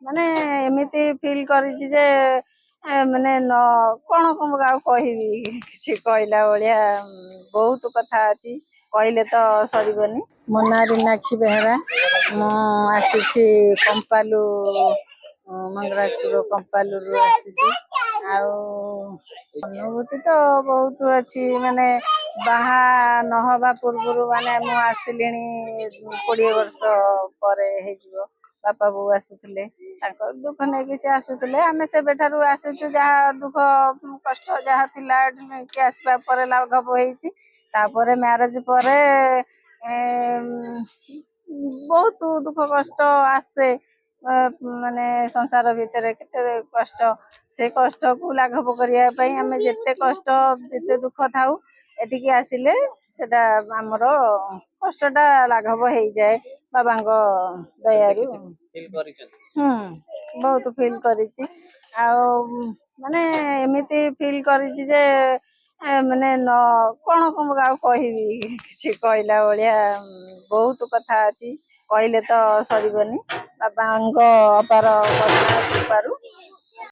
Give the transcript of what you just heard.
ମାନେ ଏମିତି ଫିଲ୍ କରିଛି ଯେ ମାନେ କଣ ଆଉ କହିବି କିଛି କହିଲା ଭଳିଆ ବହୁତ କଥା ଅଛି କହିଲେ ତ ସରିବନି। ମୋ ନାଁ ରୀନାକ୍ଷୀ ବେହେରା। ମୁଁ ଆସିଛି କମ୍ପାଲୁ ମଙ୍ଗରାଜପୁର କମ୍ପାଲୁରୁ ଆସିଛି। ଆଉ ଅନୁଭୂତି ତ ବହୁତ ଅଛି ମାନେ ବାହା ନହବା ପୂର୍ବରୁ ମାନେ ମୁଁ ଆସିଲିଣି 20 ବର୍ଷ ପରେ ହେଇଯିବ। ବାପା ବୋଉ ଆସୁଥିଲେ ତାଙ୍କ ଦୁଃଖ ନେଇକି ସେ ଆସୁଥିଲେ ଆମେ ସେବେଠାରୁ ଆସିଛୁ ଯାହା ଦୁଃଖ କଷ୍ଟ ଯାହା ଥିଲା ନେଇକି ଆସିବା ପରେ ଲାଘବ ହେଇଛି। ତାପରେ ମ୍ୟାରେଜ ପରେ ବହୁତ ଦୁଃଖ କଷ୍ଟ ଆସେ ମାନେ ସଂସାର ଭିତରେ କେତେ କଷ୍ଟ ସେ କଷ୍ଟକୁ ଲାଘବ କରିବା ପାଇଁ ଆମେ ଯେତେ କଷ୍ଟ ଯେତେ ଦୁଃଖ ଥାଉ ଏଠିକି ଆସିଲେ ସେଟା ଆମର କଷ୍ଟ ଟା ଲାଘବ ହେଇଯାଏ ବାବାଙ୍କ ଦୟାରୁ। ବହୁତ ଫିଲ୍ କରିଛି। ଆଉ ମାନେ ଏମିତି ଫିଲ୍ କରିଛି ଯେ ମାନେ କଣ ଆଉ କହିବି କିଛି କହିଲା ଭଳିଆ ବହୁତ କଥା ଅଛି କହିଲେ ତ ସରିବନି। ବାବାଙ୍କ ଅପାର କଥା